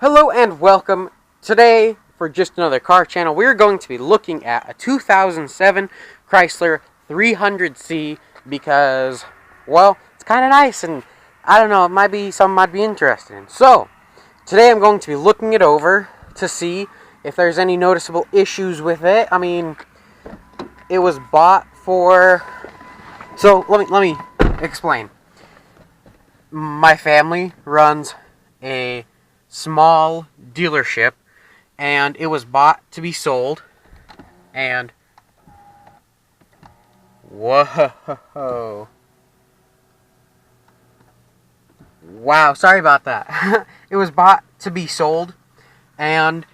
Hello and welcome. Today, for just another car channel, we're going to be looking at a 2007 Chrysler 300C because, well, it's kind of nice and I don't know, it might be something I'd be interested in. So, today I'm going to be looking it over to see if there's any noticeable issues with it. I mean, it was bought for... So, let me explain. My family runs a small dealership, and it was bought to be sold, and whoa, wow, sorry about that. It was bought to be sold, and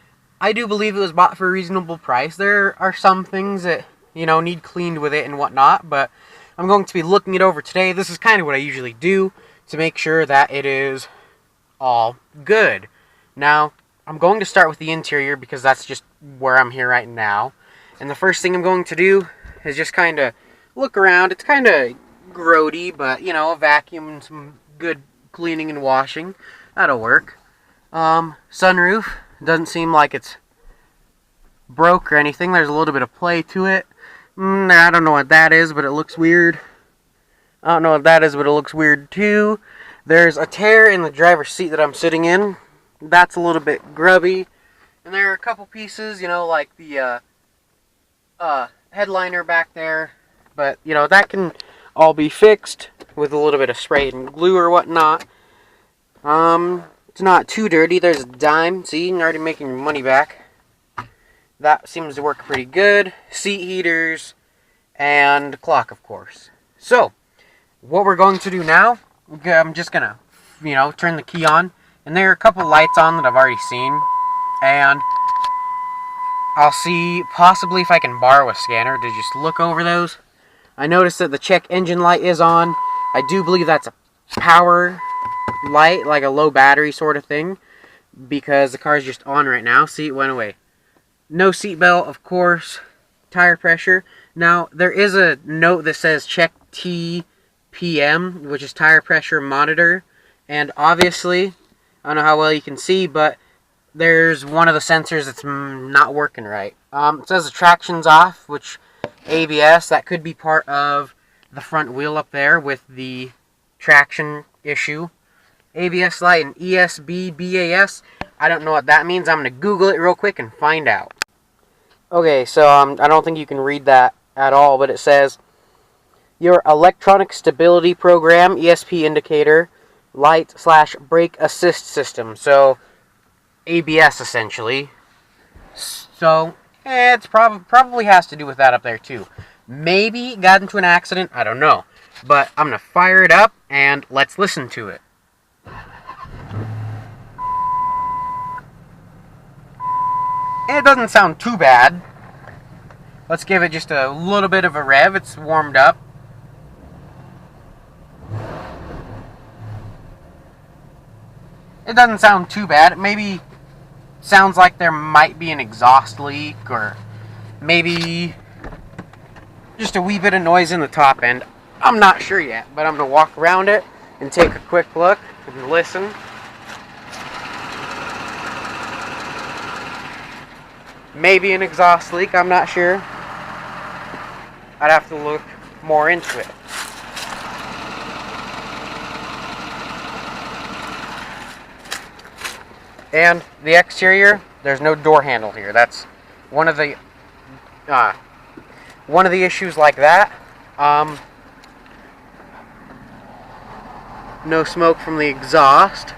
I do believe it was bought for a reasonable price. There are some things that, need cleaned with it and whatnot, but I'm going to be looking it over today. This is kind of what I usually do to make sure that it is all good. Now, I'm going to start with the interior because that's just where I'm here right now. And the first thing I'm going to do is just kind of look around. It's kind of grody, but, a vacuum and some good cleaning and washing, that'll work. Sunroof, doesn't seem like it's broke or anything. There's a little bit of play to it. I don't know what that is, but it looks weird. I don't know what that is, but it looks weird too. There's a tear in the driver's seat that I'm sitting in. That's a little bit grubby. And there are a couple pieces, like the headliner back there. But, that can all be fixed with a little bit of spray and glue or whatnot. It's not too dirty. There's a dime. See, you're already making your money back. That seems to work pretty good. Seat heaters and clock, of course. So, what we're going to do now, I'm just going to, turn the key on. And there are a couple lights on that I've already seen. And I'll see possibly if I can borrow a scanner to just look over those. I noticed that the check engine light is on. I do believe that's a power light, like a low battery sort of thing, because the car's just on right now. See, it went away. No seatbelt, of course. Tire pressure. Now, there is a note that says check TPM, which is tire pressure monitor. And obviously, I don't know how well you can see, but there's one of the sensors that's not working right. It says the traction's off, which ABS, that could be part of the front wheel up there with the traction issue. ABS light and ESB BAS, I don't know what that means. I'm going to Google it real quick and find out. Okay, so I don't think you can read that at all, but it says your electronic stability program, ESP indicator, light/brake assist system. So ABS essentially. So it's probably has to do with that up there too. Maybe got into an accident, I don't know. But I'm gonna fire it up and let's listen to it. It doesn't sound too bad. Let's give it just a little bit of a rev. It's warmed up. It doesn't sound too bad. It maybe sounds like there might be an exhaust leak or maybe just a wee bit of noise in the top end. I'm not sure yet, but I'm going to walk around it and take a quick look and listen. Maybe an exhaust leak, I'm not sure. I'd have to look more into it. And the exterior, there's no door handle here. That's one of the issues like that. No smoke from the exhaust.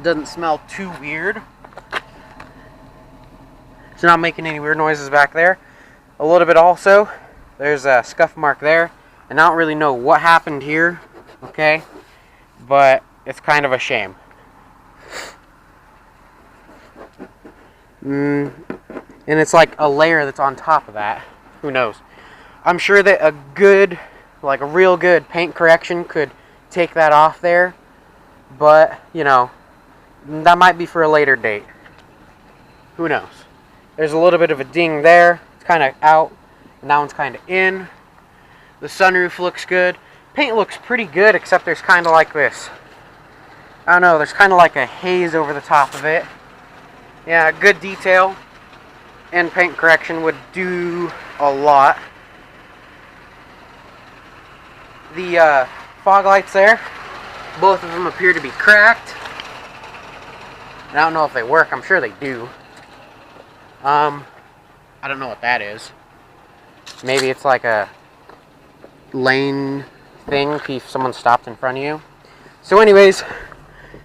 Doesn't smell too weird. It's not making any weird noises back there. A little bit also. There's a scuff mark there. And I don't really know what happened here. Okay? But it's kind of a shame. And it's like a layer that's on top of that. Who knows? I'm sure that a real good paint correction could take that off there. But, that might be for a later date. Who knows? There's a little bit of a ding there. It's kind of out. And that one's kind of in. The sunroof looks good. Paint looks pretty good, except there's kind of like this I don't know, there's kind of like a haze over the top of it. Yeah, good detail and paint correction would do a lot. The fog lights there, both of them appear to be cracked. And I don't know if they work, I'm sure they do. I don't know what that is. Maybe it's like a lane thing if someone stopped in front of you. So anyways,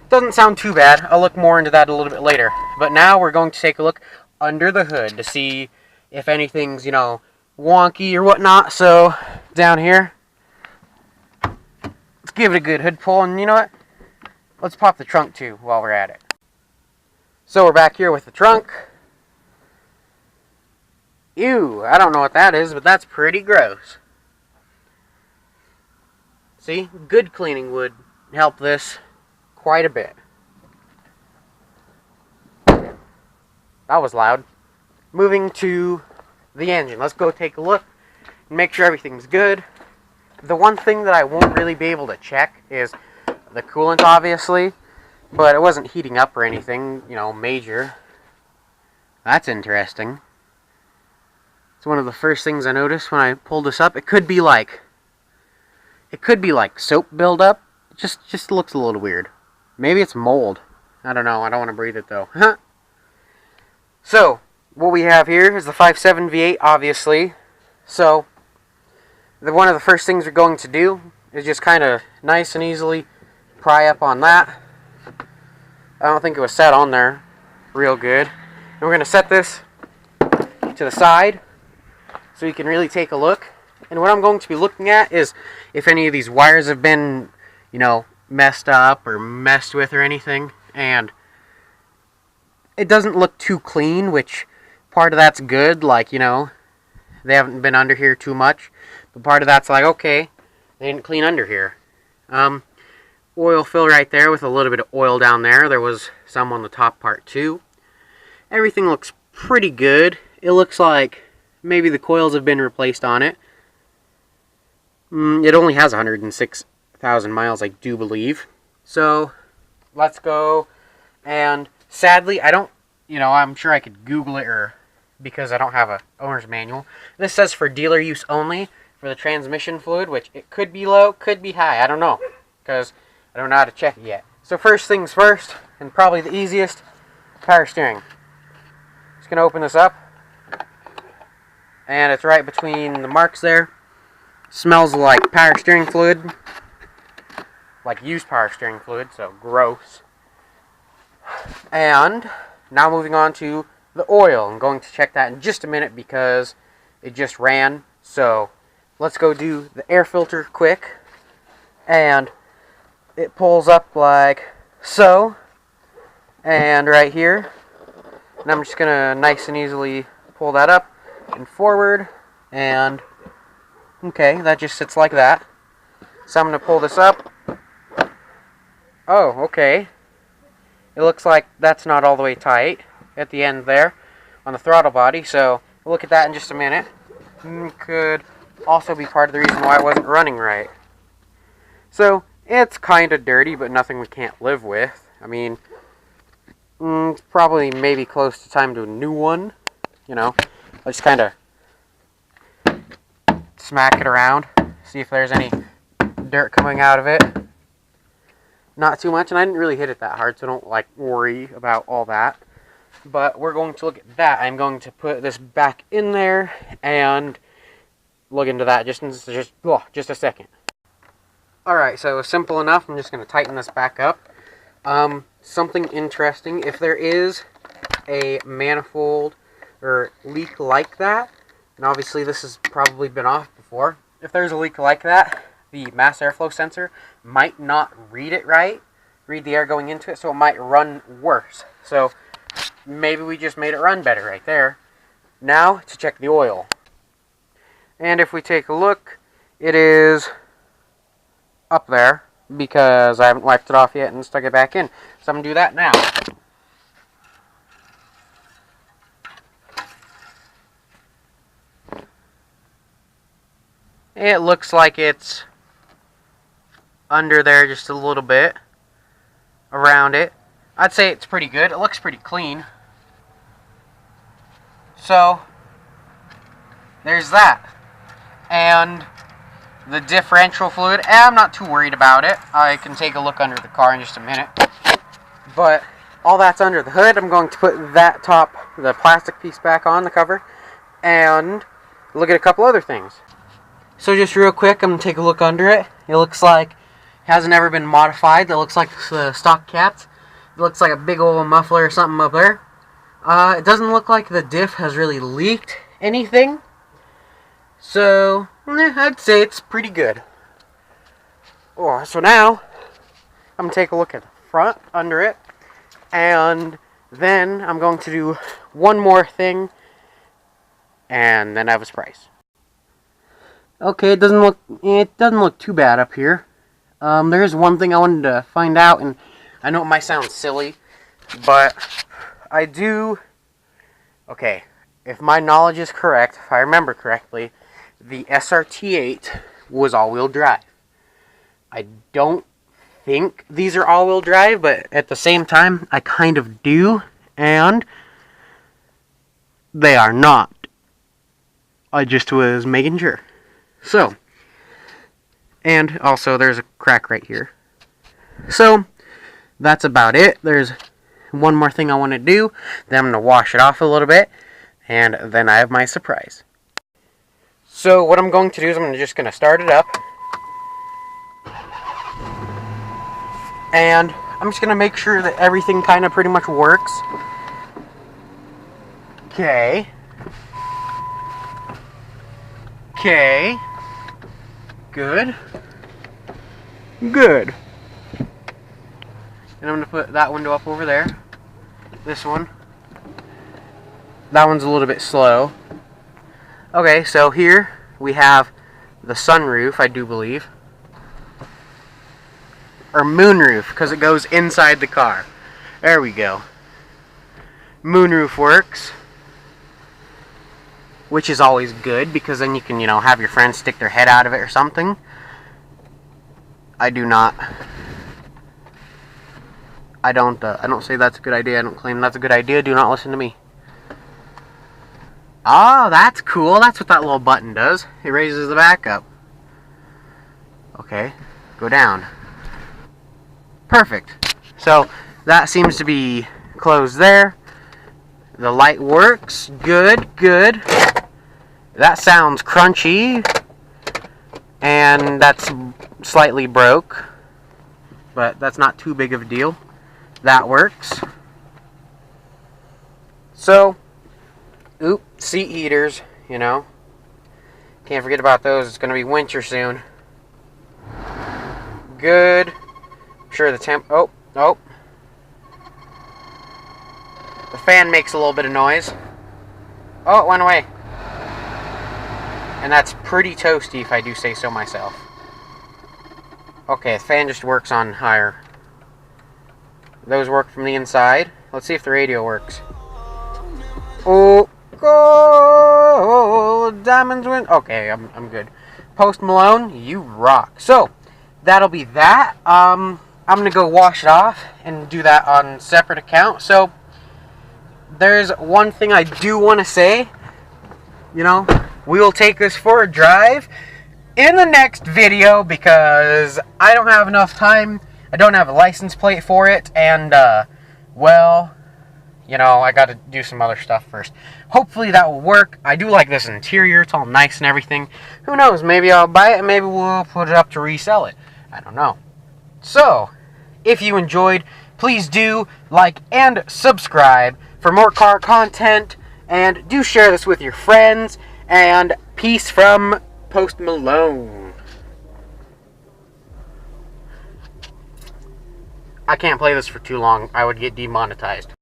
doesn't sound too bad. I'll look more into that a little bit later. But now we're going to take a look under the hood to see if anything's, you know, wonky or whatnot. So down here, let's give it a good hood pull. And you know what? Let's pop the trunk too while we're at it. So we're back here with the trunk. Ew, I don't know what that is, but that's pretty gross. See, good cleaning would help this quite a bit. That was loud. Moving to the engine. Let's go take a look and make sure everything's good. The one thing that I won't really be able to check is the coolant, obviously, but it wasn't heating up or anything, you know, major. That's interesting. It's one of the first things I noticed when I pulled this up. It could be like soap buildup. Just looks a little weird. Maybe it's mold. I don't know. I don't want to breathe it though. So what we have here is the 5.7 V8, obviously. So one of the first things we're going to do is just kind of nice and easily pry up on that. I don't think it was set on there real good. And we're going to set this to the side so you can really take a look. And what I'm going to be looking at is if any of these wires have been, you know, messed up or messed with or anything. And it doesn't look too clean, which part of that's good. Like, you know, they haven't been under here too much. But part of that's like, okay, they didn't clean under here. Oil fill right there with a little bit of oil down there. There was some on the top part too. Everything looks pretty good. It looks like maybe the coils have been replaced on it. It only has 106,000 miles, I do believe. So let's go. And sadly, I don't, you know, I'm sure I could Google it or because I don't have a owner's manual. This says for dealer use only for the transmission fluid, which it could be low, could be high. I don't know because I don't know how to check it yet. So first things first, and probably the easiest, power steering. Just going to open this up. And it's right between the marks there. Smells like power steering fluid. Like used power steering fluid, so gross. And now moving on to the oil. I'm going to check that in just a minute because it just ran. So let's go do the air filter quick. And it pulls up like so. And right here. And I'm just going to nice and easily pull that up and forward. And okay, that just sits like that. So I'm going to pull this up. Oh, okay. It looks like that's not all the way tight at the end there on the throttle body. So we'll look at that in just a minute. Could also be part of the reason why it wasn't running right. So it's kind of dirty, but nothing we can't live with. I mean, it's probably maybe close to time to a new one. You know, let's kind of smack it around, see if there's any dirt coming out of it. Not too much, and I didn't really hit it that hard, so don't like worry about all that. But we're going to look at that. I'm going to put this back in there and look into that just a second. Alright, so simple enough. I'm just going to tighten this back up. Something interesting, if there is a manifold or leak like that, and obviously this has probably been off before, if there's a leak like that, the mass airflow sensor might not read it right, read the air going into it, so it might run worse. So maybe we just made it run better right there. Now to check the oil. And if we take a look, it is up there because I haven't wiped it off yet and stuck it back in. So I'm going to do that now. It looks like it's under there just a little bit. around it. I'd say it's pretty good. It looks pretty clean. So, there's that. And the differential fluid, I'm not too worried about it. I can take a look under the car in just a minute. But all that's under the hood. I'm going to put that the plastic piece back on the cover, and look at a couple other things. So just real quick, I'm going to take a look under it. It looks like it hasn't ever been modified. It looks like the stock caps. It looks like a big old muffler or something up there. It doesn't look like the diff has really leaked anything. So, I'd say it's pretty good. Oh, so now, I'm going to take a look at the front under it. And then I'm going to do one more thing. And then I have a surprise. Okay, it doesn't look too bad up here. There is one thing I wanted to find out, and I know it might sound silly, but I do. Okay, if my knowledge is correct, if I remember correctly, the SRT8 was all-wheel drive. I don't think these are all-wheel drive, but at the same time, I kind of do, and they are not. I just was making sure. So, and also there's a crack right here. So, that's about it. There's one more thing I want to do. Then I'm going to wash it off a little bit, and then I have my surprise. So, what I'm going to do is I'm just going to start it up. And I'm just going to make sure that everything kind of pretty much works. Okay. Okay. Good. Good. And I'm going to put that window up over there. This one. That one's a little bit slow. Okay, so here we have the sunroof, I do believe. Or moonroof, because it goes inside the car. There we go. Moonroof works. Which is always good, because then you can, have your friends stick their head out of it or something. I do not. I don't say that's a good idea. I don't claim that's a good idea. Do not listen to me. Oh, that's cool. That's what that little button does. It raises the back up. Okay, go down. Perfect. So, that seems to be closed there. The light works. Good, good. That sounds crunchy. And that's slightly broke. But that's not too big of a deal. That works. So, seat heaters, Can't forget about those. It's going to be winter soon. Good. Sure, the temp... Oh. The fan makes a little bit of noise. Oh, it went away. And that's pretty toasty, if I do say so myself. Okay, the fan just works on higher. Those work from the inside. Let's see if the radio works. Oh, gold diamonds win. Okay, I'm good. Post Malone, you rock. So, that'll be that. I'm gonna go wash it off and do that on separate account. So, there's one thing I do want to say. We will take this for a drive in the next video because I don't have enough time. I don't have a license plate for it, and I got to do some other stuff first. Hopefully that will work. I do like this interior. It's all nice and everything. Who knows? Maybe I'll buy it, and maybe we'll put it up to resell it. I don't know. So, if you enjoyed, please do like and subscribe for more car content, and do share this with your friends, and peace from Post Malone. I can't play this for too long. I would get demonetized.